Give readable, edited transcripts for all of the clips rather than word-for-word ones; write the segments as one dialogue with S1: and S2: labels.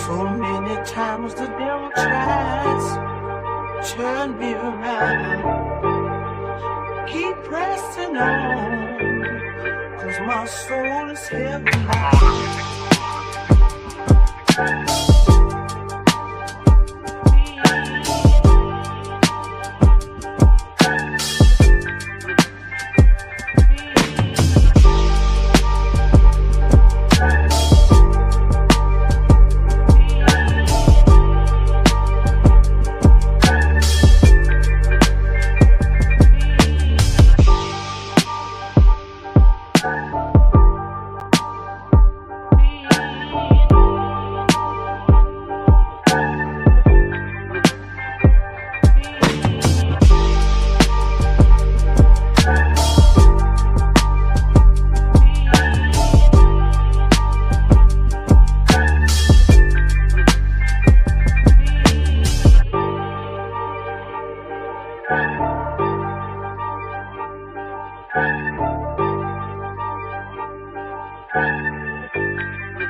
S1: So many times the devil tries to turn me around. Keep pressing on, 'cause my soul is heavy bound.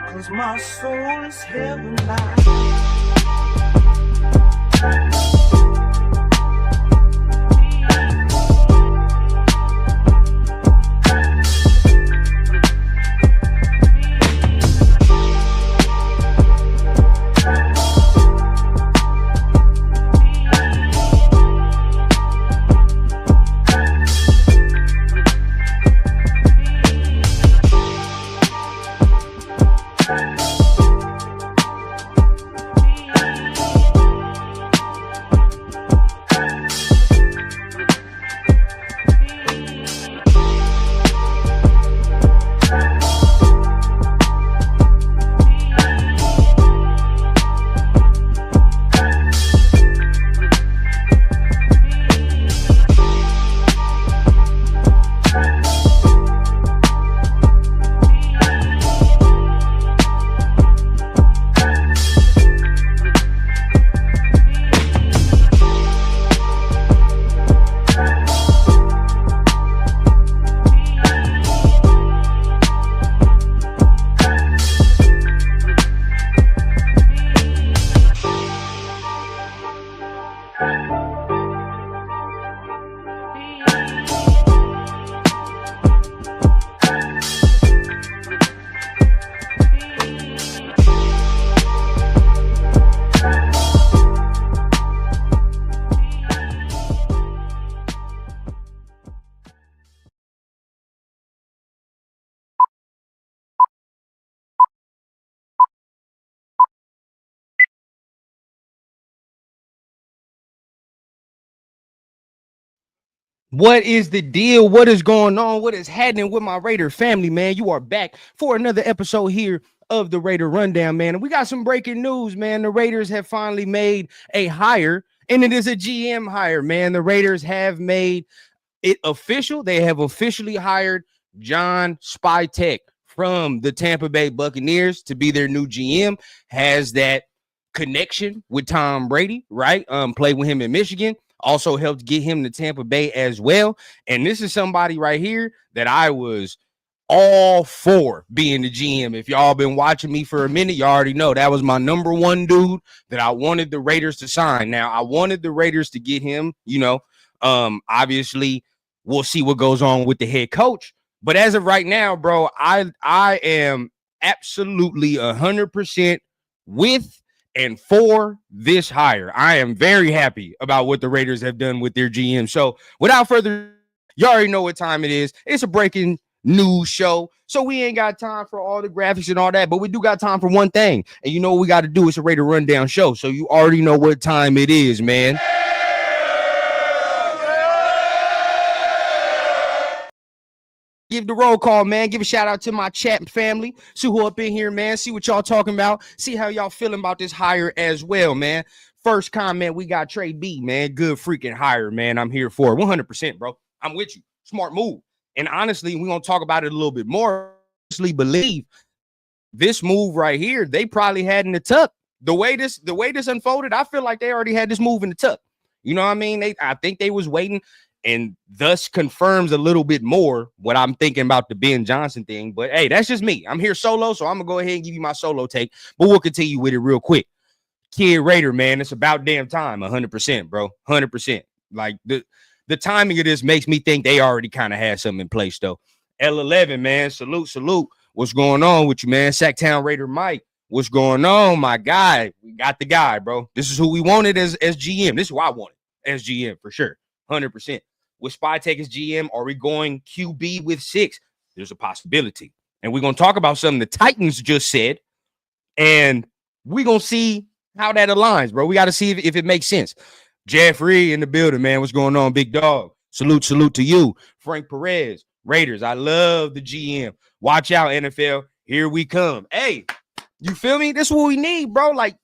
S1: Cause my soul is heaven bound.
S2: What is the deal? What is going on? What is happening with my Raider family, man? You are back for another episode here of the Raider Rundown, man. And we got some breaking news, man. The Raiders have finally made a hire, and it is a GM hire, man. The Raiders have made it official. They have officially hired John Spyteck from the Tampa Bay Buccaneers to be their new GM. Has that connection with Tom Brady, right? Played with him in Michigan. Also helped get him to Tampa Bay as well. And this is somebody right here that I was all for being the GM. If y'all been watching me for a minute, you already know that was my number one dude that I wanted the Raiders to sign. Now, I wanted the Raiders to get him, obviously we'll see what goes on with the head coach. But as of right now, bro, I am absolutely 100% with and for this hire. I am very happy about what the Raiders have done with their GM. So without further, you already know what time it is. It's a breaking news show. So we ain't got time for all the graphics and all that, but we do got time for one thing. And you know what we got to do? It's a Raider Rundown show. So you already know what time it is, man. Give the roll call, man. Give a shout out to my chat family. See who up in here, man. See what y'all talking about. See how y'all feeling about this hire as well, man. First comment, we got Trey B, man. Good freaking hire, man. I'm here for it. 100%, bro. I'm with you. Smart move. And honestly, we're going to talk about it a little bit more. Honestly, believe this move right here, they probably had in the tuck. The way this unfolded, I feel like they already had this move in the tuck. You know what I mean? I think they was waiting and thus confirms a little bit more what I'm thinking about the Ben Johnson thing. But hey, that's just me. I'm here solo, so I'm gonna go ahead and give you my solo take, but we'll continue with it real quick. Kid Raider, man, it's about damn time. 100%, bro. 100%. Like the timing of this makes me think they already kind of had something in place, though. L11, man, salute. What's going on with you, man? Sacktown Raider Mike, what's going on, my guy? We got the guy, bro. This is who we wanted as GM. This is who I wanted as GM for sure. 100%. With Spytek as GM, are we going QB with 6? There's a possibility. And we're going to talk about something the Titans just said, and we're going to see how that aligns, bro. We got to see if it makes sense. Jeffrey in the building, man. What's going on, big dog? Salute to you. Frank Perez, Raiders. I love the GM. Watch out, NFL. Here we come. Hey, you feel me? This is what we need, bro. Like,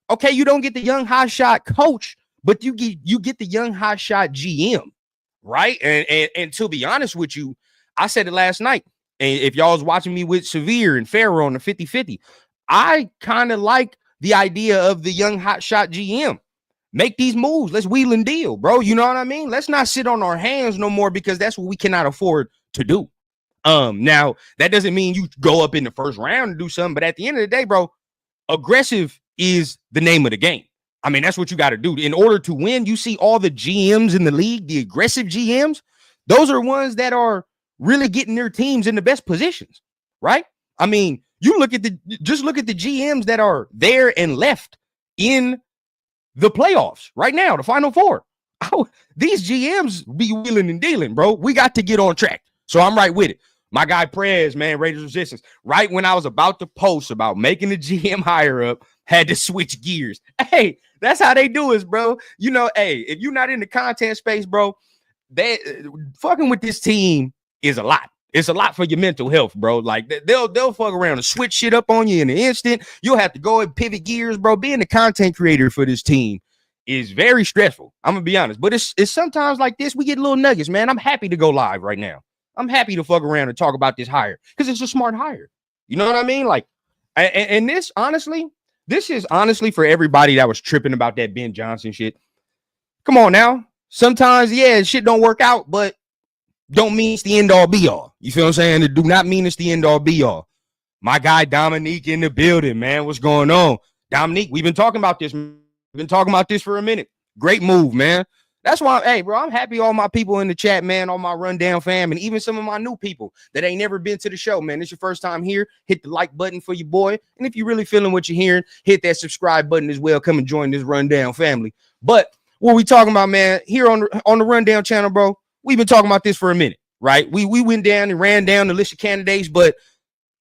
S2: okay, you don't get the young hotshot coach, but you get the young hotshot GM, right? And to be honest with you, I said it last night. And if y'all was watching me with Severe and Pharaoh on the 50-50, I kind of like the idea of the young hotshot GM. Make these moves. Let's wheel and deal, bro. You know what I mean? Let's not sit on our hands no more, because that's what we cannot afford to do. Now that doesn't mean you go up in the first round and do something, but at the end of the day, bro, aggressive is the name of the game. I mean, that's what you got to do in order to win. You see all the GMs in the league, the aggressive GMs, those are ones that are really getting their teams in the best positions, right? I mean, you look at the GMs that are there and left in the playoffs right now, the Final Four. These GMs be wheeling and dealing, bro. We got to get on track. So I'm right with it. My guy Prez, man, Raiders Resistance. Right when I was about to post about making the GM hire up, had to switch gears. Hey, that's how they do us, bro. You know, hey, if you're not in the content space, bro, they fucking with this team is a lot. It's a lot for your mental health, bro. Like they'll fuck around and switch shit up on you in an instant. You'll have to go and pivot gears, bro. Being the content creator for this team is very stressful. I'm gonna be honest, but it's sometimes like this we get little nuggets, man. I'm happy to go live right now. I'm happy to fuck around and talk about this hire because it's a smart hire. You know what I mean? Like, and this is honestly for everybody that was tripping about that Ben Johnson shit. Come on now. Sometimes, yeah, shit don't work out, but don't mean it's the end all be all. You feel what I'm saying? It do not mean it's the end all be all. My guy Dominique in the building, man. What's going on? Dominique, we've been talking about this. We've been talking about this for a minute. Great move, man. That's why, hey, bro, I'm happy all my people in the chat, man, all my rundown fam, and even some of my new people that ain't never been to the show, man. It's your first time here. Hit the like button for your boy. And if you're really feeling what you're hearing, hit that subscribe button as well. Come and join this rundown family. But what we talking about, man, here on the rundown channel, bro, we've been talking about this for a minute, right? We went down and ran down the list of candidates, but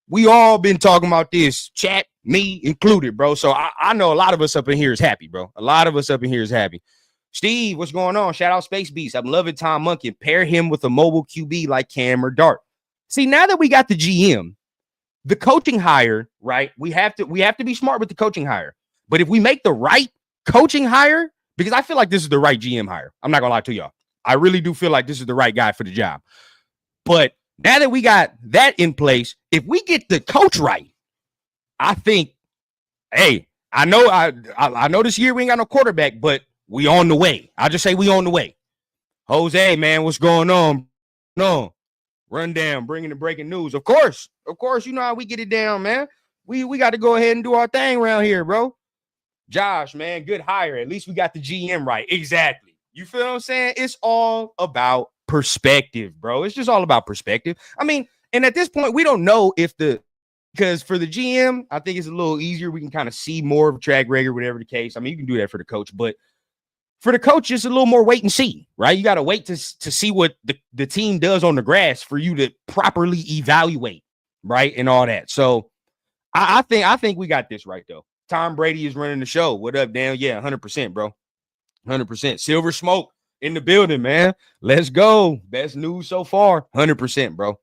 S2: we all been talking about this, chat, me included, bro. So I know a lot of us up in here is happy, bro. A lot of us up in here is happy. Steve, what's going on? Shout out Space Beast. I'm loving Tom Monkey. Pair him with a mobile QB like Cam or Dart. See, now that we got the GM, the coaching hire, right? We have to be smart with the coaching hire. But if we make the right coaching hire, because I feel like this is the right GM hire. I'm not gonna lie to y'all. I really do feel like this is the right guy for the job. But now that we got that in place, if we get the coach right, I think, hey, I know this year we ain't got no quarterback, but we on the way. I'll just say we on the way. Jose, man, what's going on? No. Rundown, bringing the breaking news. Of course, you know how we get it down, man. We got to go ahead and do our thing around here, bro. Josh, man, good hire. At least we got the GM right. Exactly. You feel what I'm saying? It's all about perspective, bro. It's just all about perspective. I mean, and at this point, we don't know because for the GM, I think it's a little easier. We can kind of see more of a track record, whatever the case. I mean, you can do that for the coach, but for the coach, it's a little more wait and see, right? You got to wait to see what the team does on the grass for you to properly evaluate, right? And all that. So I think we got this right, though. Tom Brady is running the show. What up, Dan? Yeah, 100%, bro. 100%. Silver Smoke in the building, man. Let's go. Best news so far. 100%, bro.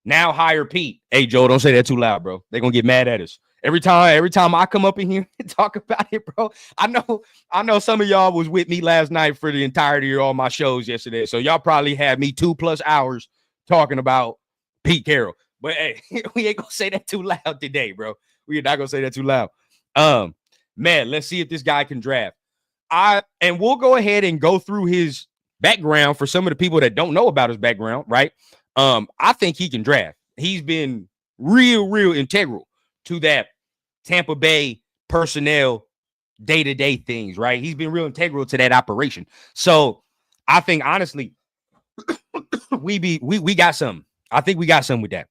S2: Now hire Pete. Hey, Joe, don't say that too loud, bro. They're going to get mad at us. Every time I come up in here and talk about it, bro, I know some of y'all was with me last night for the entirety of all my shows yesterday. So y'all probably had me 2+ hours talking about Pete Carroll. But hey, we ain't gonna say that too loud today, bro. We're not gonna say that too loud. Man, let's see if this guy can draft. And we'll go ahead and go through his background for some of the people that don't know about his background, right? I think he can draft. He's been real integral to that Tampa Bay personnel day-to-day things, right? He's been real integral to that operation. So I think honestly, we got some. I think we got some with that.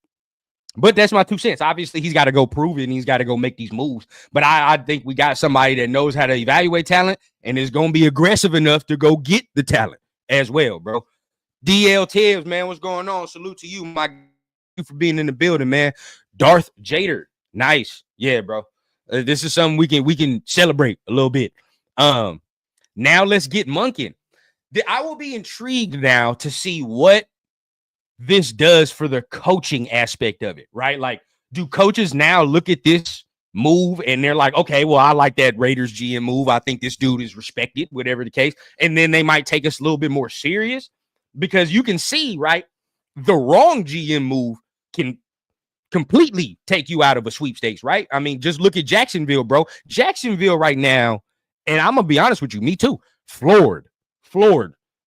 S2: But that's my 2 cents. Obviously, he's got to go prove it and he's got to go make these moves. But I think we got somebody that knows how to evaluate talent and is going to be aggressive enough to go get the talent as well, bro. DL Tibbs, man, what's going on? Salute to you, my you for being in the building, man. Darth Jader, nice, yeah, bro. This is something we can celebrate a little bit. Now let's get monking. I will be intrigued now to see what this does for the coaching aspect of it, right? Like, do coaches now look at this move and they're like, okay, well, I like that Raiders GM move. I think this dude is respected, whatever the case. And then they might take us a little bit more serious because you can see, right? The wrong GM move can completely take you out of a sweepstakes, right? I mean, just look at Jacksonville, bro. Jacksonville right now, and I'm going to be honest with you, me too, floored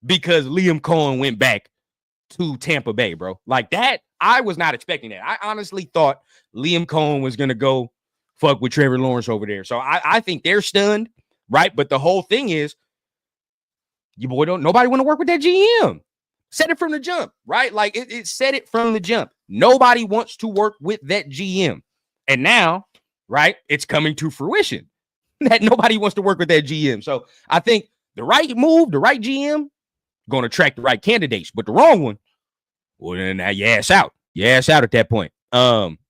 S2: because Liam Cohen went back to Tampa Bay, bro. Like that, I was not expecting that. I honestly thought Liam Cohen was going to go fuck with Trevor Lawrence over there. So I think they're stunned, right? But the whole thing is, nobody want to work with that GM. Said it from the jump, right? Like it said it from the jump. Nobody wants to work with that GM. And now, right, it's coming to fruition that nobody wants to work with that GM. So I think the right move, the right GM, going to attract the right candidates, but the wrong one, well, then now your ass out. Your ass out at that point.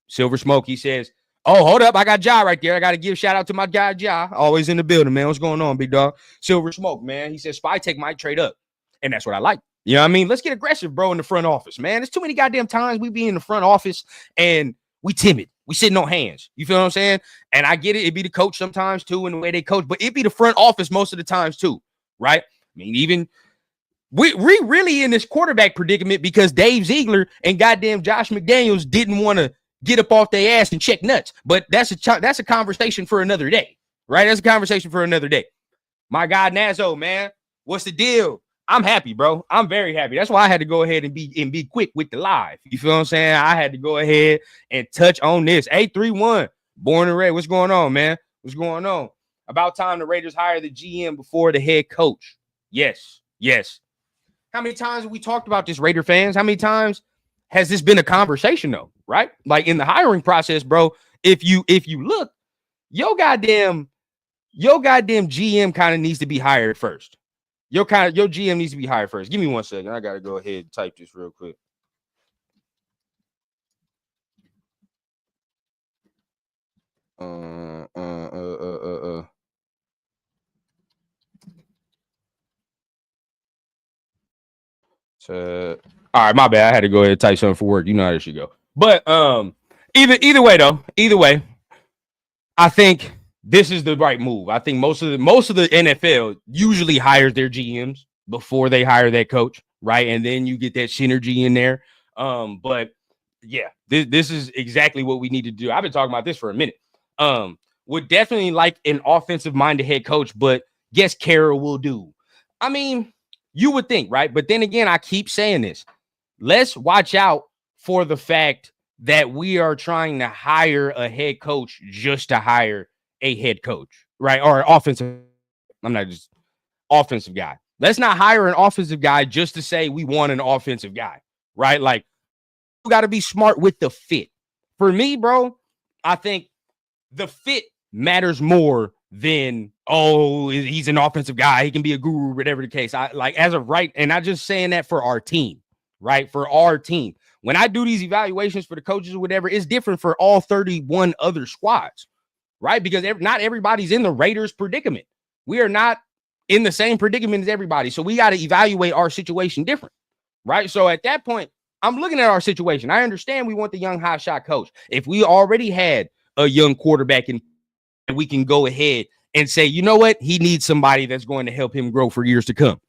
S2: Silver Smoke, he says, oh, hold up. I got Ja right there. I got to give a shout out to my guy, Ja. Always in the building, man. What's going on, big dog? Silver Smoke, man. He says Spytek might trade up. And that's what I like. You know what I mean? Let's get aggressive, bro, in the front office, man. There's too many goddamn times we be in the front office and we timid. We sitting on hands. You feel what I'm saying? And I get it. It be the coach sometimes too, and the way they coach, but it be the front office most of the times too, right? I mean, even we really in this quarterback predicament because Dave Ziegler and goddamn Josh McDaniels didn't want to get up off their ass and check nuts. But that's a conversation for another day, right? That's a conversation for another day. My guy Nazo, man, what's the deal? I'm happy, bro. I'm very happy. That's why I had to go ahead and be quick with the live. You feel what I'm saying? I had to go ahead and touch on this. 831, Born and Red. What's going on, man? What's going on? About time the Raiders hire the GM before the head coach. Yes. How many times have we talked about this, Raider fans? How many times has this been a conversation, though? Right? Like in the hiring process, bro. If you look, your goddamn GM kind of needs to be hired first. Your GM needs to be hired first. Give me 1 second. I gotta go ahead and type this real quick. So, all right, my bad. I had to go ahead and type something for work. You know how this should go. But either way, I think this is the right move. I think most of the NFL usually hires their GMs before they hire that coach, right? And then you get that synergy in there. But yeah, this is exactly what we need to do. I've been talking about this for a minute. Would definitely like an offensive-minded head coach, but guess Carroll will do. I mean, you would think, right? But then again, I keep saying this. Let's watch out for the fact that we are trying to hire a head coach just to hire a head coach, right? Or an offensive. I'm not just offensive guy. Let's not hire an offensive guy just to say we want an offensive guy, right? Like, you got to be smart with the fit. For me, bro, I think the fit matters more than, oh, he's an offensive guy. He can be a guru, whatever the case. I like as of right. And I'm just saying that for our team, right? For our team. When I do these evaluations for the coaches or whatever, it's different for all 31 other squads, right? Because not everybody's in the Raiders predicament. We are not in the same predicament as everybody. So we got to evaluate our situation different, right? So at that point, I'm looking at our situation. I understand we want the young hotshot coach. If we already had a young quarterback and we can go ahead and say, you know what? He needs somebody that's going to help him grow for years to come.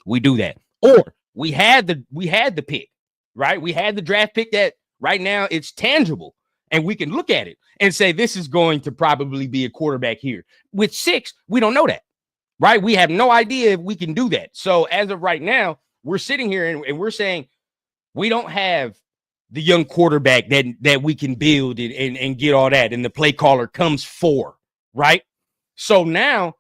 S2: We do that. Or we had the pick, right? We had the draft pick that right now it's tangible and we can look at it and say, this is going to probably be a quarterback here. With 6, we don't know that. right? We have no idea if we can do that. So as of right now, we're sitting here and we're saying we don't have the young quarterback that we can build and get all that. And the play caller comes for, right? So now,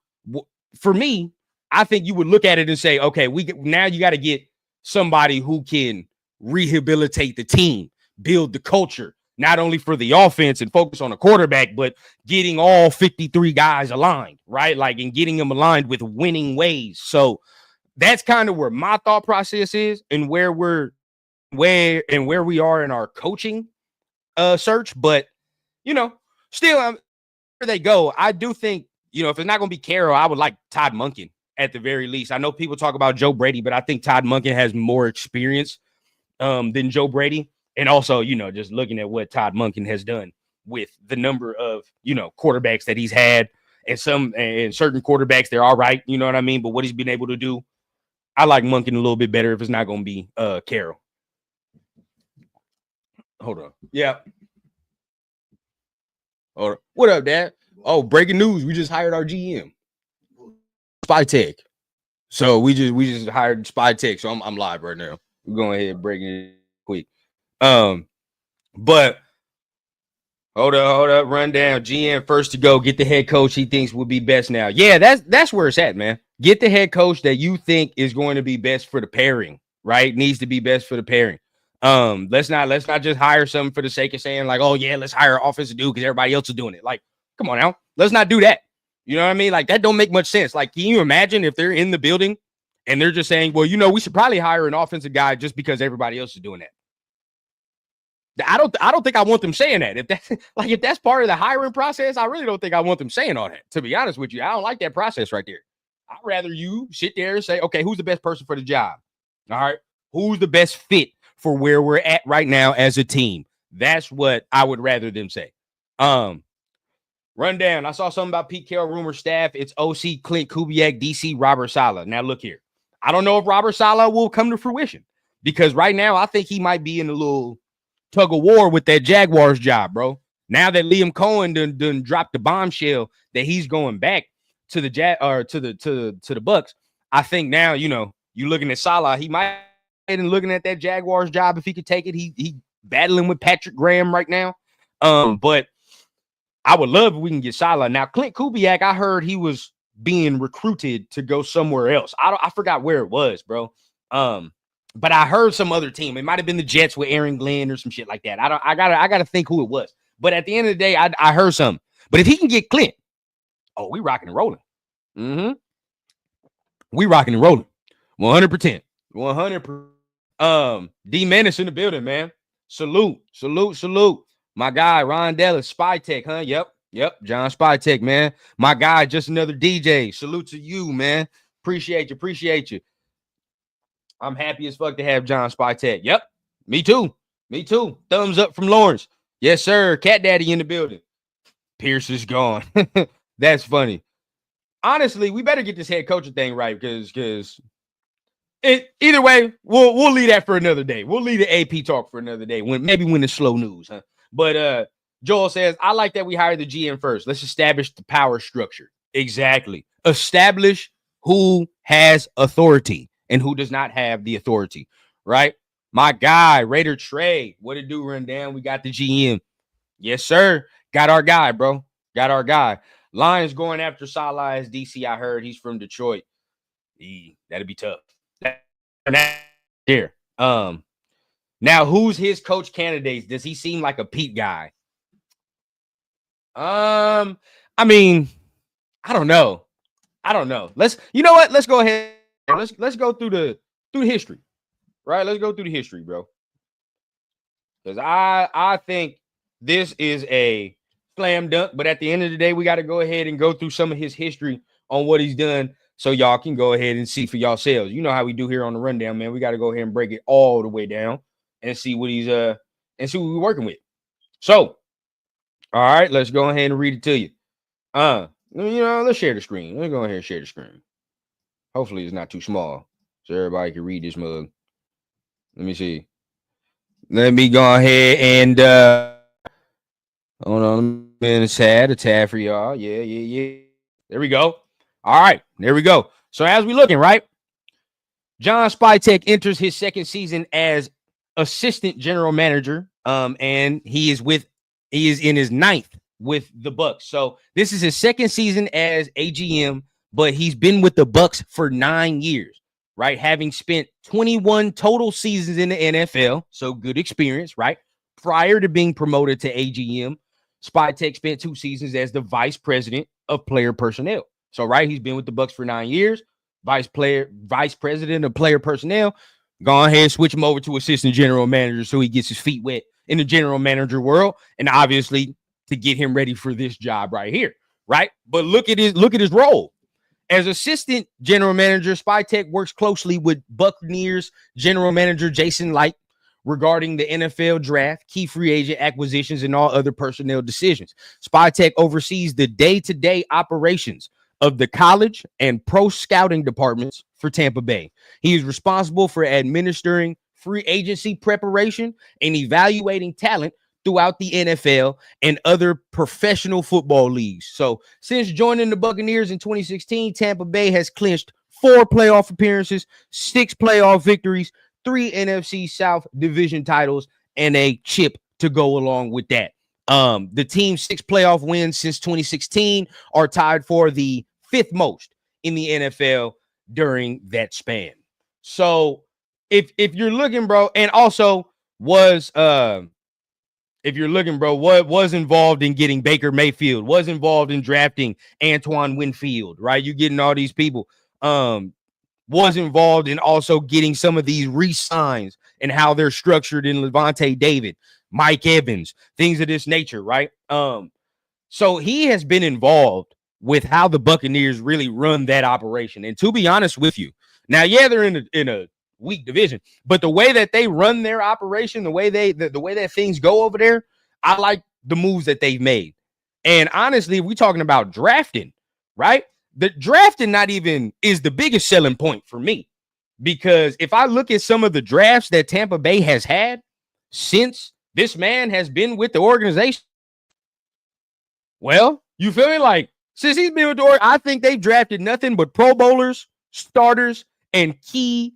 S2: for me, I think you would look at it and say, okay, now you got to get somebody who can rehabilitate the team, build the culture, not only for the offense and focus on the quarterback, but getting all 53 guys aligned, right? Like, and getting them aligned with winning ways. So that's kind of where my thought process is and where we are in our coaching search. But, still, where they go, I do think, if it's not going to be Carroll, I would like Todd Monken at the very least. I know people talk about Joe Brady, but I think Todd Monken has more experience than Joe Brady. And also, just looking at what Todd Monken has done with the number of, quarterbacks that he's had, and certain quarterbacks, they're all right. You know what I mean? But what he's been able to do, I like Monken a little bit better if it's not going to be Carroll. Hold on. Yeah. Hold on. What up, Dad? Oh, breaking news. We just hired our GM. Spytek. So we just hired Spytek. So I'm live right now. We're going ahead and breaking it quick. But hold up, run down. GM first to go. Get the head coach he thinks would be best now. Yeah, that's where it's at, man. Get the head coach that you think is going to be best for the pairing, right? Needs to be best for the pairing. Let's not just hire something for the sake of saying like, oh yeah, let's hire an offensive dude because everybody else is doing it. Like, come on now, let's not do that. You know what I mean? Like, that don't make much sense. Like, can you imagine if they're in the building and they're just saying, well, we should probably hire an offensive guy just because everybody else is doing that. I don't think I want them saying that. If that's part of the hiring process, I really don't think I want them saying all that. To be honest with you, I don't like that process right there. I'd rather you sit there and say, okay, who's the best person for the job? All right, who's the best fit for where we're at right now as a team? That's what I would rather them say. Run down. I saw something about Pete Carroll rumor staff. It's OC Clint Kubiak, DC Robert Saleh. Now look here. I don't know if Robert Saleh will come to fruition because right now I think he might be in a little tug of war with that Jaguars job, bro. Now that Liam Cohen done dropped the bombshell that he's going back to the to the Bucks, I think now you looking at Saleh, he might and looking at that Jaguars job if he could take it. He battling with Patrick Graham right now. But I would love if we can get Saleh. Now, Clint Kubiak, I heard he was being recruited to go somewhere else. I forgot where it was, bro. But I heard some other team. It might have been the Jets with Aaron Glenn or some shit like that. I gotta think who it was. But at the end of the day, I heard something. But if he can get Clint, oh, we rocking and rolling. We rocking and rolling. 100%. 100%. D Menace in the building, man. Salute. My guy, Ron Dallas, Spytek, huh? Yep. John Spyteck, man. My guy, just another DJ. Salute to you, man. Appreciate you. I'm happy as fuck to have John Spyteck. Yep. Me too. Thumbs up from Lawrence. Yes, sir. Cat Daddy in the building. Pierce is gone. That's funny. Honestly, we better get this head coaching thing right because either way, we'll leave that for another day. We'll leave the AP talk for another day when it's slow news, huh? But Joel says, I like that we hire the GM first. Let's establish the power structure. Exactly. Establish who has authority and who does not have the authority, right? My guy, Raider Trey, what it do, run down? We got the GM. Yes, sir. Got our guy, bro. Got our guy. Lions going after Saleh as DC. I heard he's from Detroit. That'd be tough. There. Now, who's his coach candidates? Does he seem like a Pete guy? I mean, I don't know. Let's go ahead. Let's go through the history, right? Let's go through the history, bro. Because I think this is a slam dunk. But at the end of the day, we got to go ahead and go through some of his history on what he's done, so y'all can go ahead and see for yourselves. You know how we do here on the rundown, man. We got to go ahead and break it all the way down and see what he's and see what we're working with. So, all right, let's go ahead and read it to you. Let's share the screen. Let's go ahead and share the screen. Hopefully it's not too small so everybody can read this mug. Let me see. Let me go ahead and hold on a minute, a tab for y'all. Yeah. There we go. All right, there we go. So as we looking, right? John Spyteck enters his second season as assistant general manager. And he is in his ninth with the Bucks. So this is his second season as AGM, but he's been with the Bucks for 9 years, right? Having spent 21 total seasons in the NFL. So good experience, right? Prior to being promoted to AGM, Spytek spent 2 seasons as the vice president of player personnel. So, right, he's been with the Bucks for 9 years, vice president of player personnel. Go ahead, switch him over to assistant general manager so he gets his feet wet in the general manager world, and obviously to get him ready for this job right here, right? But look at his role. As assistant general manager, Spytek works closely with Buccaneers general manager Jason Light regarding the NFL draft, key free agent acquisitions, and all other personnel decisions. Spytek oversees the day-to-day operations of the college and pro scouting departments for Tampa Bay. He is responsible for administering free agency preparation and evaluating talent throughout the NFL and other professional football leagues. So since joining the Buccaneers in 2016, Tampa Bay has clinched 4 playoff appearances, 6 playoff victories, 3 NFC South division titles, and a chip to go along with that. The team's 6 playoff wins since 2016 are tied for the 5th most in the NFL during that span. So if you're looking, bro, and also was if you're looking, bro, what was involved in getting Baker Mayfield, was involved in drafting Antoine Winfield, right? You getting all these people. Was involved in also getting some of these re-signs and how they're structured in Levante David, Mike Evans, things of this nature, right? So he has been involved with how the Buccaneers really run that operation. And to be honest with you, now, yeah, they're in a weak division, but the way that they run their operation, the way that things go over there, I like the moves that they've made. And honestly, if we're talking about drafting, right? The drafting not even is the biggest selling point for me, because if I look at some of the drafts that Tampa Bay has had since this man has been with the organization, well, you feel me? Like, since he's been with the I think they've drafted nothing but Pro Bowlers, starters, and key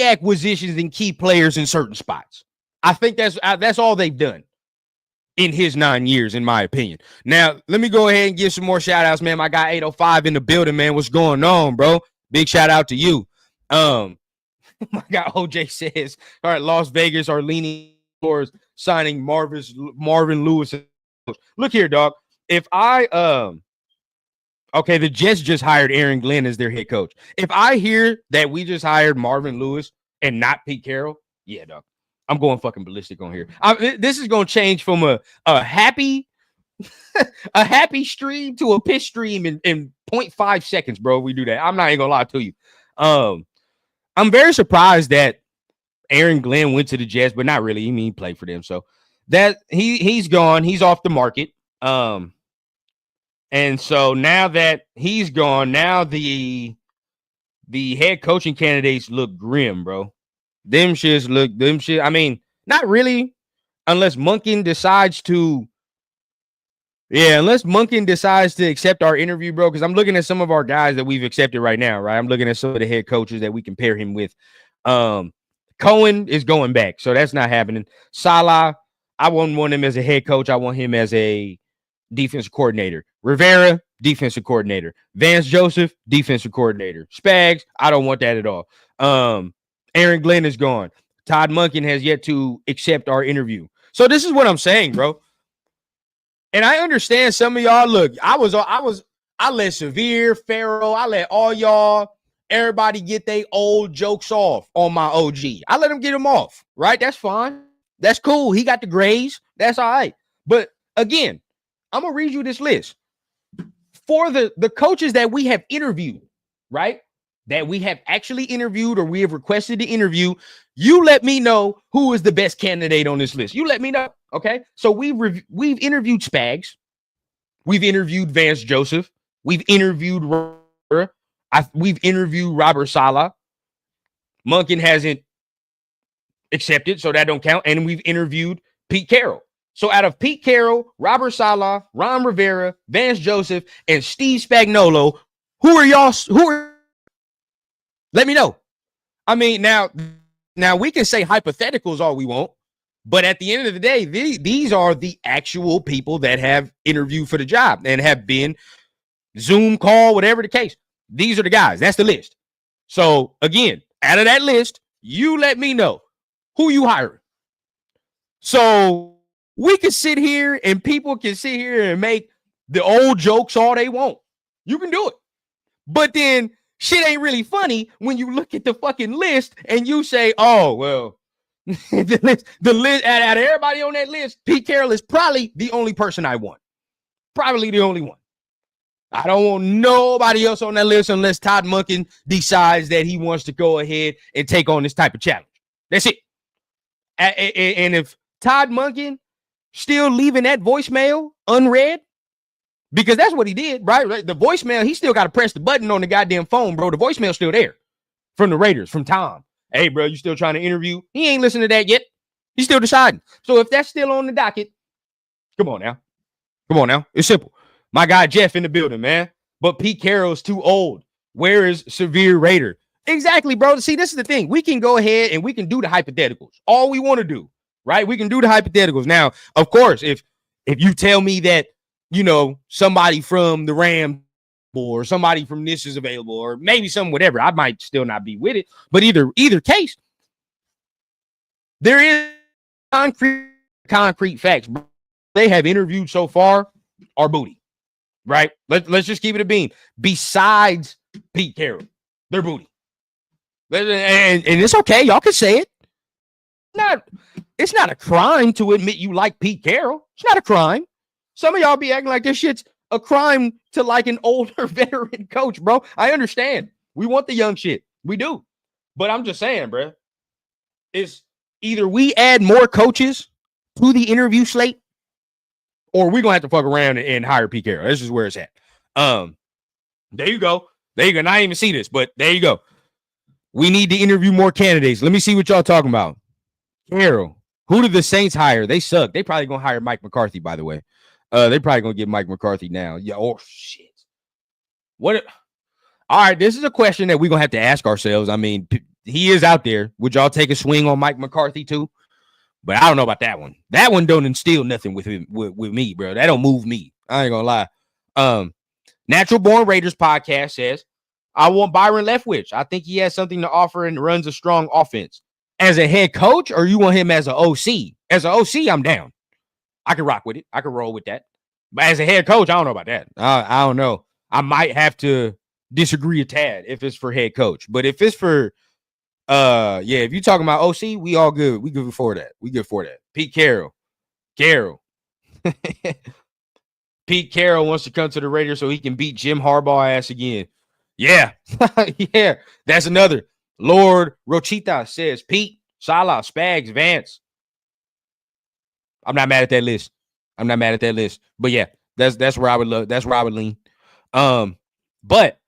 S2: acquisitions and key players in certain spots. I think that's all they've done in his 9 years, in my opinion. Now, let me go ahead and give some more shout outs, man. My guy 805 in the building, man. What's going on, bro? Big shout out to you. My guy OJ says, all right, Las Vegas are leaning towards signing Marvin Lewis. Look here, dog. If I okay, the Jets just hired Aaron Glenn as their head coach. If I hear that we just hired Marvin Lewis and not Pete Carroll, yeah, dog, I'm going fucking ballistic on here. This is going to change from a happy a happy stream to a piss stream in 0.5 seconds, bro. We do that. I'm not even gonna lie to you. I'm very surprised that Aaron Glenn went to the Jets, but not really. He played for them, so that he's gone. He's off the market. And so now that he's gone, now the head coaching candidates look grim, bro. Them shit. I mean, not really, unless Monken decides to accept our interview, bro. Because I'm looking at some of our guys that we've accepted right now, right? I'm looking at some of the head coaches that we compare him with. Cohen is going back, so that's not happening. Salah, I wouldn't want him as a head coach. I want him as a defensive coordinator. Rivera, defensive coordinator. Vance Joseph, defensive coordinator. Spags, I don't want that at all. Aaron Glenn is gone. Todd Monken has yet to accept our interview. So this is what I'm saying, bro. And I understand some of y'all. Look, I let Severe, Pharaoh, I let all y'all, everybody get their old jokes off on my OG. I let them get them off, right? That's fine. That's cool. He got the grades. That's all right. But again, I'm going to read you this list. For the coaches that we have interviewed, right? That we have actually interviewed or we have requested to interview, you let me know who is the best candidate on this list. You let me know, okay? So we've interviewed Spags. We've interviewed Vance Joseph. We've interviewed we've interviewed Robert Saleh. Monken hasn't accepted, so that don't count. And we've interviewed Pete Carroll. So out of Pete Carroll, Robert Saleh, Ron Rivera, Vance Joseph, and Steve Spagnuolo, who are y'all? Let me know. I mean, now we can say hypotheticals all we want, but at the end of the day, these are the actual people that have interviewed for the job and have been Zoom call, whatever the case. These are the guys. That's the list. So again, out of that list, you let me know who you hiring. So we can sit here and people can sit here and make the old jokes all they want. You can do it. But then shit ain't really funny when you look at the fucking list and you say, oh, well, the list out of everybody on that list, Pete Carroll is probably the only person I want. Probably the only one. I don't want nobody else on that list unless Todd Monken decides that he wants to go ahead and take on this type of challenge. That's it. And if Todd Monken still leaving that voicemail unread, because that's what he did, right? The voicemail, he still got to press the button on the goddamn phone, bro. The voicemail's still there from the Raiders, from Tom. Hey, bro, you still trying to interview? He ain't listening to that yet. He's still deciding. So if that's still on the docket, come on now. Come on now. It's simple. My guy Jeff in the building, man. But Pete Carroll's too old. Where is Severe Raider? Exactly, bro. See, this is the thing. We can go ahead and we can do the hypotheticals. All we want to do, right? We can do the hypotheticals. Now, of course, if you tell me that, you know, somebody from the Rams or somebody from this is available, or maybe some whatever, I might still not be with it. But either case, there is concrete facts. They have interviewed so far are booty, right? Let's just keep it a beam. Besides Pete Carroll, they're booty. And it's okay. Y'all can say it. It's not a crime to admit you like Pete Carroll. It's not a crime. Some of y'all be acting like this shit's a crime to like an older veteran coach, bro. I understand. We want the young shit. We do. But I'm just saying, bro, it's either we add more coaches to the interview slate or we're going to have to fuck around and hire Pete Carroll. This is where it's at. There you go. There you go. And I didn't even see this, but there you go. We need to interview more candidates. Let me see what y'all talking about. Carroll. Who did the Saints hire? They suck. They probably going to hire Mike McCarthy, by the way. They probably going to get Mike McCarthy now. Yeah. Oh, shit. What? All right. This is a question that we're going to have to ask ourselves. I mean, he is out there. Would y'all take a swing on Mike McCarthy too? But I don't know about that one. That one don't instill nothing with me, bro. That don't move me. I ain't gonna lie. Natural Born Raiders podcast says, I want Byron Leftwich. I think he has something to offer and runs a strong offense. As a head coach, or you want him as an OC? As an OC, I'm down. I can rock with it. I can roll with that. But as a head coach, I don't know about that. I don't know. I might have to disagree a tad if it's for head coach. But if it's for if you're talking about OC, we all good. We good for that. We good for that. Pete Carroll. Pete Carroll wants to come to the Raiders so he can beat Jim Harbaugh ass again. Yeah. Yeah. That's another. Lord Rochita says Pete, Salah, Spags, Vance. I'm not mad at that list. But yeah, that's where I would love. That's where I would lean. But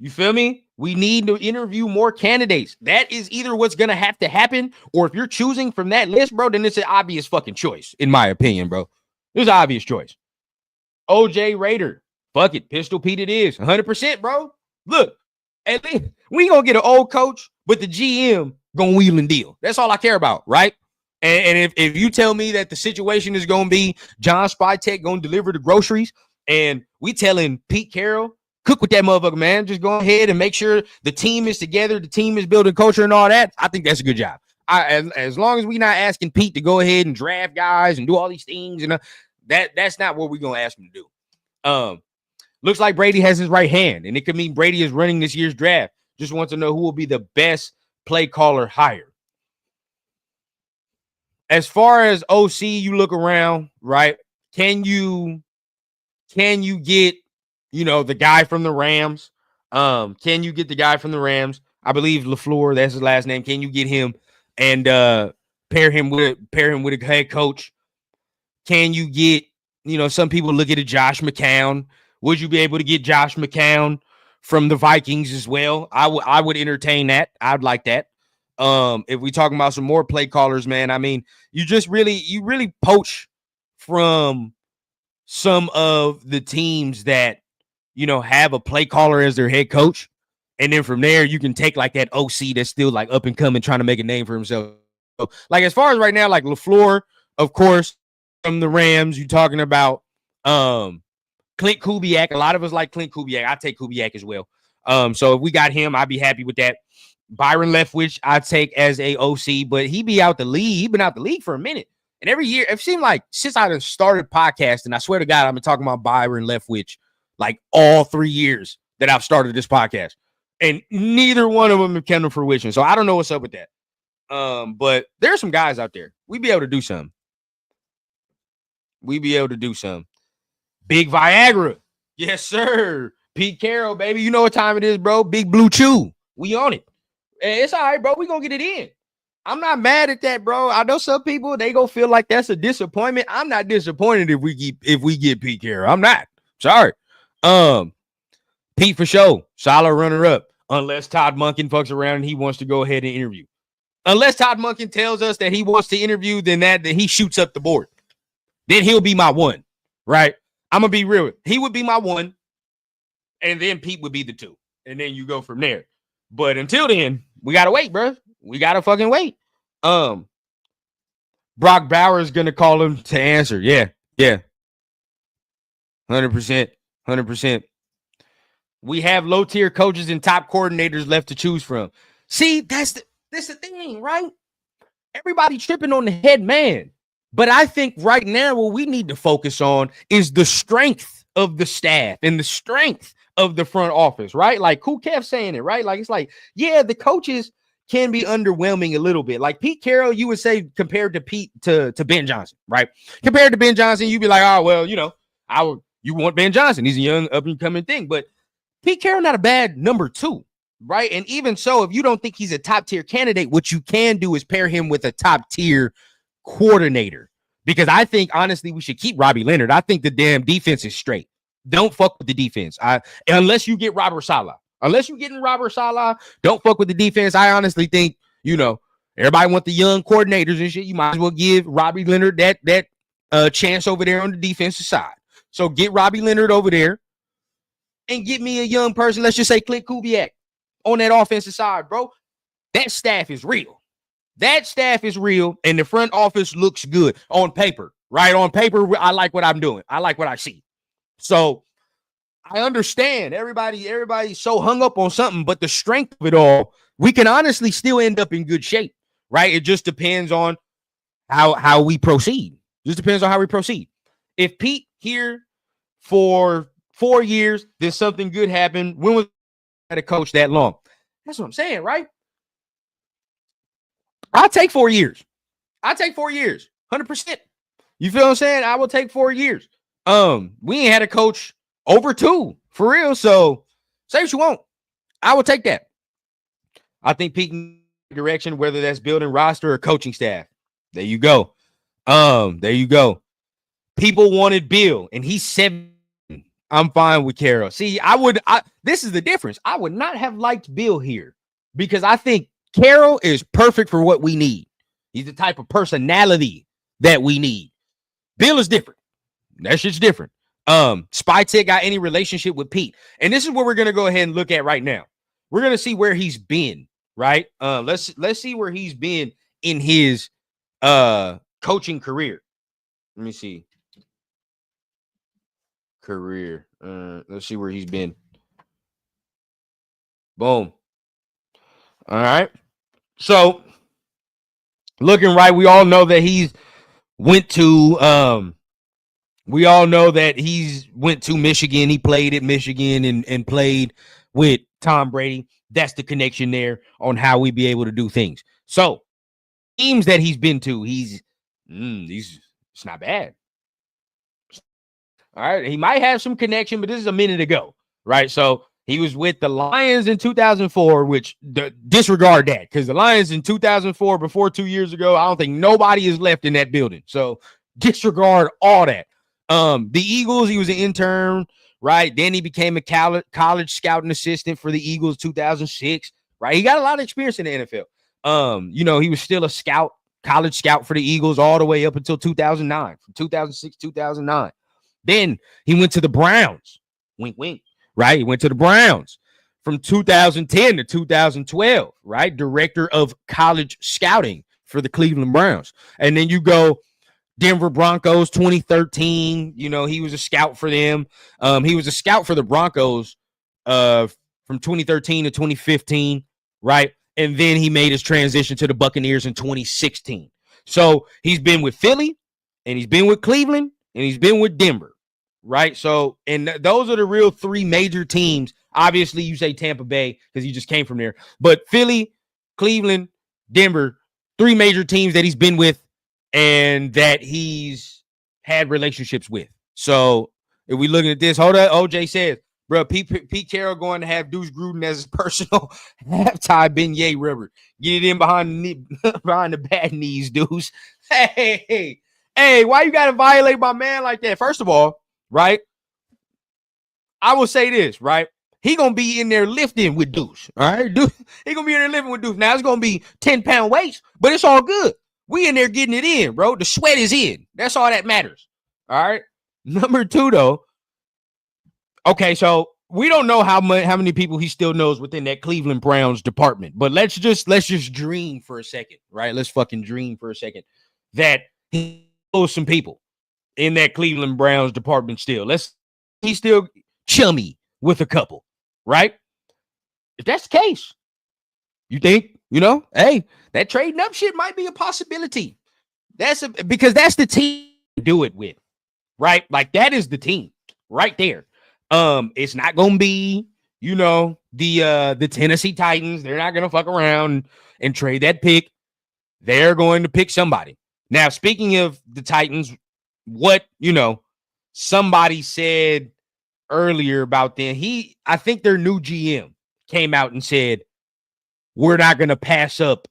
S2: you feel me? We need to interview more candidates. That is either what's going to have to happen, or if you're choosing from that list, bro, then it's an obvious fucking choice, in my opinion, bro. It's an obvious choice. OJ Raider. Fuck it. Pistol Pete it is. 100%, bro. Look, at least we going to get an old coach, but the GM going to wheel and deal. That's all I care about, right? And if you tell me that the situation is going to be John Spyteck going to deliver the groceries, and we telling Pete Carroll, cook with that motherfucker, man. Just go ahead and make sure the team is together, the team is building culture and all that. I think that's a good job. As long as we're not asking Pete to go ahead and draft guys and do all these things, and that's not what we're gonna ask him to do. Looks like Brady has his right hand, and it could mean Brady is running this year's draft. Just wants to know who will be the best play caller hire. As far as OC, you look around, right? Can you get the guy from the Rams? Can you get the guy from the Rams? I believe LaFleur, that's his last name. Can you get him and pair him with a head coach? Can you get, some people look at a Josh McCown. Would you be able to get Josh McCown from the Vikings as well? I would entertain that. I'd like that. If we talking about some more play callers, man, I mean, you really poach from some of the teams that, have a play caller as their head coach. And then from there, you can take like that OC that's still like up and coming, trying to make a name for himself. So, like as far as right now, like LaFleur, of course, from the Rams, you talking about Clint Kubiak. A lot of us like Clint Kubiak. I take Kubiak as well. So if we got him, I'd be happy with that. Byron Leftwich, I take as a OC, but he be out the league. He been out the league for a minute. And every year, it seemed like since I started podcasting, I swear to God, I've been talking about Byron Leftwich like all 3 years that I've started this podcast. And neither one of them have come to fruition. So I don't know what's up with that. But there's some guys out there. We be able to do something. Big Viagra. Yes, sir. Pete Carroll, baby. You know what time it is, bro. Big Blue Chew. We on it. And it's all right, bro. We gonna get it in. I'm not mad at that, bro. I know some people, they gonna feel like that's a disappointment. I'm not disappointed if we get Pete Carroll. I'm not. Sorry. Pete for sure. Solid runner-up. Unless Todd Monken fucks around and he wants to go ahead and interview. Unless Todd Monken tells us that he wants to interview, then he shoots up the board. Then he'll be my one, right? I'm going to be real. He would be my one, and then Pete would be the two. And then you go from there. But until then, we got to wait, bro. We got to fucking wait. Brock Bauer is going to call him to answer. Yeah. 100%. We have low-tier coaches and top coordinators left to choose from. See, that's the thing, right? Everybody tripping on the head man. But I think right now what we need to focus on is the strength of the staff and the strength of the front office, right? Like who kept saying it, right? Like it's like, yeah, the coaches can be underwhelming a little bit. Like Pete Carroll, you would say compared to Ben Johnson, right? Compared to Ben Johnson, you'd be like, oh, well, you want Ben Johnson. He's a young up-and-coming thing. But Pete Carroll, not a bad number two, right? And even so, if you don't think he's a top-tier candidate, what you can do is pair him with a top-tier coordinator. Because I think, honestly, we should keep Robbie Leonard. I think the damn defense is straight. Don't fuck with the defense. Unless you get Robert Saleh. Unless you're getting Robert Saleh, don't fuck with the defense. I honestly think, everybody want the young coordinators and shit. You might as well give Robbie Leonard that chance over there on the defensive side. So get Robbie Leonard over there and get me a young person. Let's just say Clint Kubiak on that offensive side, bro. That staff is real. And the front office looks good on paper, right? On paper, I like what I'm doing. I like what I see. So I understand everybody's so hung up on something, but the strength of it all, we can honestly still end up in good shape, right? It just depends on how we proceed. Just depends on how we proceed. If Pete here for 4 years, did something good happen? When was I a coach that long? That's what I'm saying, right? I'll take 4 years. 100%. You feel what I'm saying? I will take 4 years. We ain't had a coach over 2 for real. So say what you want. I will take that. I think Pete direction, whether that's building roster or coaching staff. There you go. People wanted Bill, and he's 7. I'm fine with Carroll. See, this is the difference. I would not have liked Bill here because I think Carroll is perfect for what we need. He's the type of personality that we need. Bill is different. That shit's different. Spytek got any relationship with Pete? And this is what we're gonna go ahead and look at right now. We're gonna see where he's been, right? Let's see where he's been in his coaching career. Let me see. Career. Let's see where he's been. Boom. All right. So looking right, we all know that he's went to Michigan. He played at Michigan and played with Tom Brady. That's the connection there on how we be able to do things. So teams that he's been to, it's not bad. All right. He might have some connection, but this is a minute ago, right? So he was with the Lions in 2004, which disregard that because the Lions in 2004, before 2 years ago, I don't think nobody is left in that building. So disregard all that. The Eagles, he was an intern, right? Then he became a college scouting assistant for the Eagles 2006, right? He got a lot of experience in the NFL. He was still a scout, college scout for the Eagles all the way up until 2009, from 2006, 2009. Then he went to the Browns. Wink, wink, right? He went to the Browns from 2010 to 2012, right? Director of college scouting for the Cleveland Browns. And then you go Denver Broncos 2013. He was a scout for them. He was a scout for the Broncos from 2013 to 2015, right? And then he made his transition to the Buccaneers in 2016. So he's been with Philly, and he's been with Cleveland, and he's been with Denver, right? So, and those are the real three major teams. Obviously, you say Tampa Bay because he just came from there. But Philly, Cleveland, Denver, three major teams that he's been with and that he's had relationships with. So if we looking at this, hold up, OJ says, bro, Pete Carroll going to have Deuce Gruden as his personal halftime beignet rubber. Get it in behind the bad knees, Deuce. Hey, why you got to violate my man like that? First of all, right, I will say this, right? He going to be in there lifting with Deuce, all right? He going to be in there lifting with Deuce. Now, it's going to be 10-pound weights, but it's all good. We in there getting it in, bro. The sweat is in. That's all that matters, all right? Number two, though, okay, so we don't know how many people he still knows within that Cleveland Browns department, but let's just dream for a second, right? Let's fucking dream for a second that he knows some people in that Cleveland Browns department still. He's still chummy with a couple, right? If that's the case, you think, hey, that trading up shit might be a possibility. Because that's the team to do it with, right? Like that is the team right there. It's not gonna be, the Tennessee Titans. They're not gonna fuck around and trade that pick. They're going to pick somebody. Now, speaking of the Titans, what somebody said earlier about them, I think their new GM came out and said, we're not gonna pass up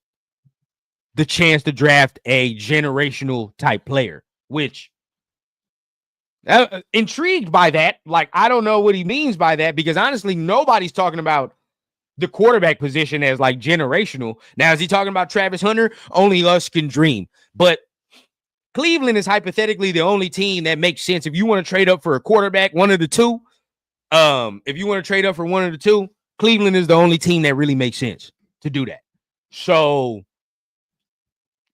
S2: the chance to draft a generational type player, which intrigued by that. Like, I don't know what he means by that, because honestly, nobody's talking about the quarterback position as like generational. Now, is he talking about Travis Hunter? Only us can dream. But Cleveland is hypothetically the only team that makes sense. If you want to trade up for a quarterback, one of the two, Cleveland is the only team that really makes sense to do that. So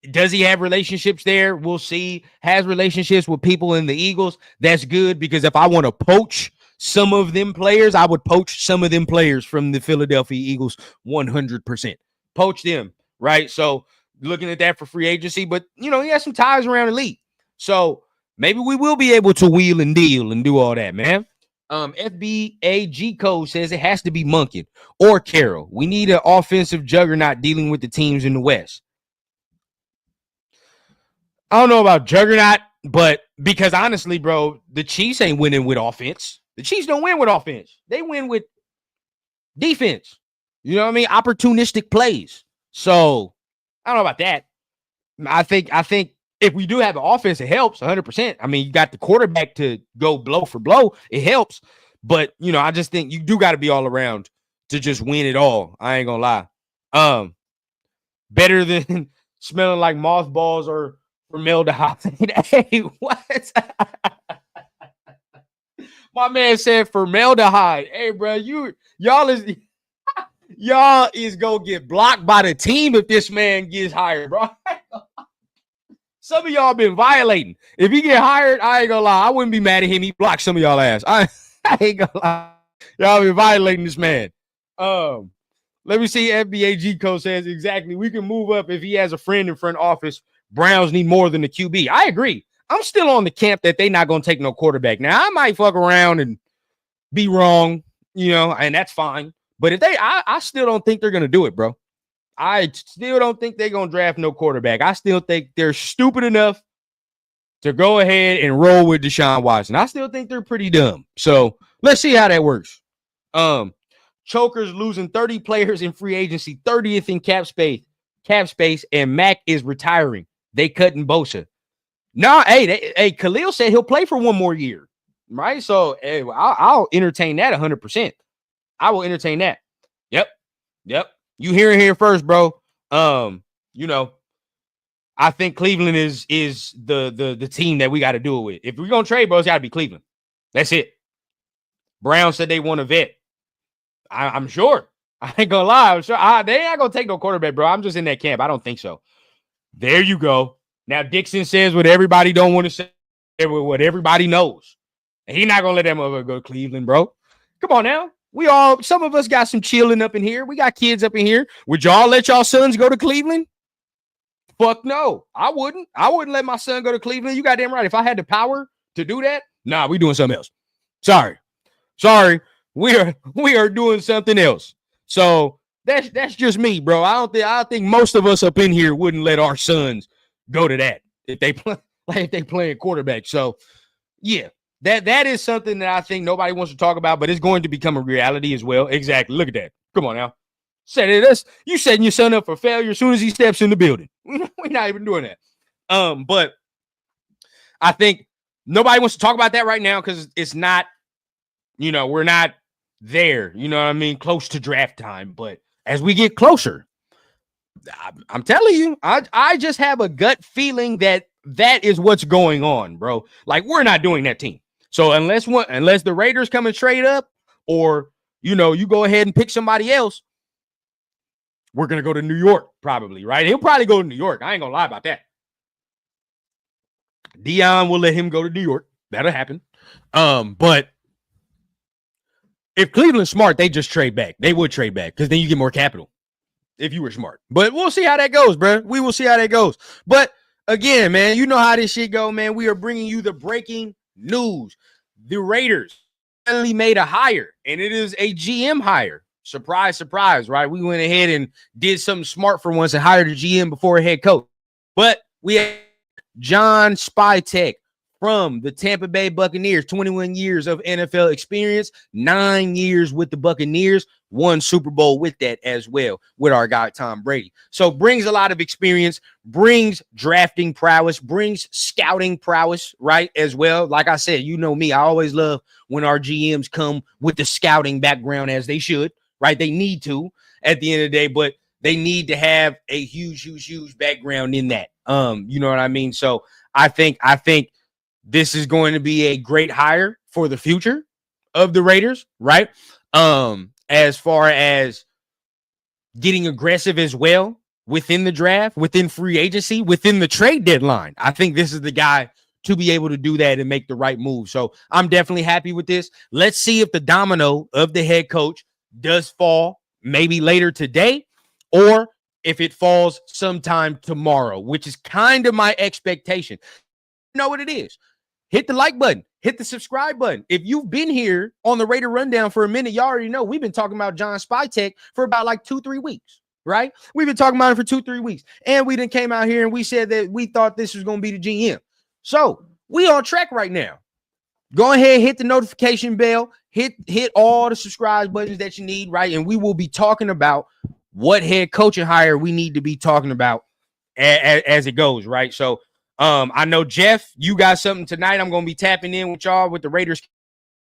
S2: does he have relationships there? We'll see. Has relationships with people in the Eagles. That's good, because if I want to poach some of them players, I would poach some of them players from the Philadelphia Eagles 100%. Poach them, right? So looking at that for free agency, but, he has some ties around the league. So maybe we will be able to wheel and deal and do all that, man. FBAG Code says it has to be Monken or Carroll. We need an offensive juggernaut dealing with the teams in the West. I don't know about juggernaut, but because honestly, bro, the Chiefs ain't winning with offense. The Chiefs don't win with offense. They win with defense. You know what I mean? Opportunistic plays. So I don't know about that. I think if we do have an offense, it helps 100%. I mean, you got the quarterback to go blow for blow. It helps. But, I just think you do got to be all around to just win it all. I ain't going to lie. Better than smelling like mothballs or formaldehyde. Hey, what? My man said formaldehyde. Hey, bro, y'all is gonna get blocked by the team if this man gets hired, bro. Some of y'all been violating. If he get hired, I ain't gonna lie, I wouldn't be mad at him. He blocked some of y'all ass. I ain't gonna lie. Y'all been violating this man. Let me see. FBAG Code says exactly. We can move up if he has a friend in front office. Browns need more than the QB. I agree. I'm still on the camp that they not going to take no quarterback. Now, I might fuck around and be wrong, and that's fine. But if I still don't think they're going to do it, bro. I still don't think they're going to draft no quarterback. I still think they're stupid enough to go ahead and roll with Deshaun Watson. I still think they're pretty dumb. So let's see how that works. Chokers losing 30 players in free agency, 30th in cap space, and Mac is retiring. They cutting Bosa. No, hey, Khalil said he'll play for one more year, right? So hey, I'll entertain that 100%. I will entertain that. Yep. You hear it here first, bro. You know, I think Cleveland is the team that we got to do it with. If we're gonna trade, bro, it's got to be Cleveland. That's it. Brown said they want a vet. I'm sure. I ain't gonna lie. I'm sure they ain't gonna take no quarterback, bro. I'm just in that camp. I don't think so. There you go. Now Dixon says what everybody don't want to say, what everybody knows. And he's not gonna let that motherfucker go to Cleveland, bro. Come on now. Some of us got some chilling up in here. We got kids up in here. Would y'all let y'all sons go to Cleveland? Fuck no. I wouldn't. I wouldn't let my son go to Cleveland. You goddamn right. If I had the power to do that, nah, we doing something else. Sorry. We are doing something else. So that's just me, bro. I think most of us up in here wouldn't let our sons go to that if they playing quarterback. So yeah, that is something that I think nobody wants to talk about, but it's going to become a reality as well. Exactly. Look at that. Come on now. You setting your son up for failure as soon as he steps in the building. We're not even doing that. But I think nobody wants to talk about that right now because it's not, we're not there, you know what I mean, close to draft time. But as we get closer, I'm telling you, I just have a gut feeling that is what's going on, bro. Like, we're not doing that team. So unless the Raiders come and trade up, or you go ahead and pick somebody else, we're gonna go to New York, probably, right? He'll probably go to New York. I ain't gonna lie about that. Dion will let him go to New York. That'll happen. But if Cleveland's smart, they just trade back. They would trade back because then you get more capital if you were smart. But we'll see how that goes, bro. We will see how that goes. But again, man, you know how this shit go, man. We are bringing you the breaking news. The Raiders finally made a hire, and it is a GM hire. Surprise, surprise, right? We went ahead and did something smart for once and hired a GM before a head coach. But we have John Spyteck from the Tampa Bay Buccaneers, 21 years of NFL experience, 9 years with the Buccaneers, won Super Bowl with that as well with our guy Tom Brady. So brings a lot of experience, brings drafting prowess, brings scouting prowess, right, as well. Like I said, you know me, I always love when our GMs come with the scouting background, as they should, right? They need to at the end of the day, but they need to have a huge background in that. You know what I mean? So I think this is going to be a great hire for the future of the Raiders, right? As far as getting aggressive as well within the draft, within free agency, within the trade deadline. I think this is the guy to be able to do that and make the right move. So I'm definitely happy with this. Let's see if the domino of the head coach does fall maybe later today, or if it falls sometime tomorrow, which is kind of my expectation. You know what it is? Hit the like button. Hit the subscribe button. If you've been here on the Raider Rundown for a minute, y'all already know we've been talking about John Spyteck for about like 2-3 weeks, right? We've been talking about it for 2-3 weeks. And we then came out here and we said that we thought this was going to be the GM. So we on track right now. Go ahead, hit the notification bell, hit all the subscribe buttons that you need, right? And we will be talking about what head coaching hire we need to be talking about as it goes, right? So I know, Jeff, you got something tonight. I'm going to be tapping in with y'all with the Raiders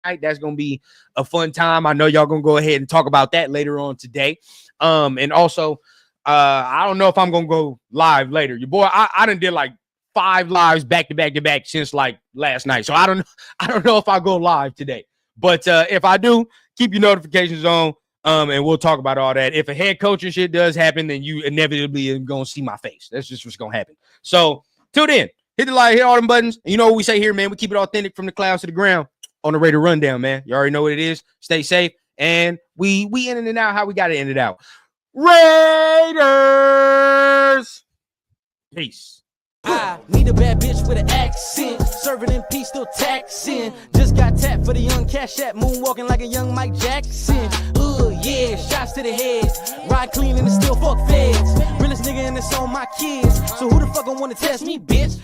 S2: tonight. That's going to be a fun time. I know y'all going to go ahead and talk about that later on today. And also, I don't know if I'm going to go live later. Your boy, I done did like 5 lives back to back since like last night. So I don't know if I'll go live today. But if I do, keep your notifications on. And we'll talk about all that. If a head coaching shit does happen, then you inevitably are going to see my face. That's just what's going to happen. So till then, hit the like, hit all them buttons. And you know what we say here, man. We keep it authentic from the clouds to the ground on the Raider Rundown, man. You already know what it is. Stay safe. And we in and out how we got to end it out. Raiders! Peace.
S3: I need a bad bitch with an accent, serving in peace, still taxing. Just got tapped for the young cash app, moonwalking like a young Mike Jackson. Yeah, shots to the head, ride clean and still fuck feds. Realest nigga and it's on my kids, so who the fuck gon' wanna test me, bitch?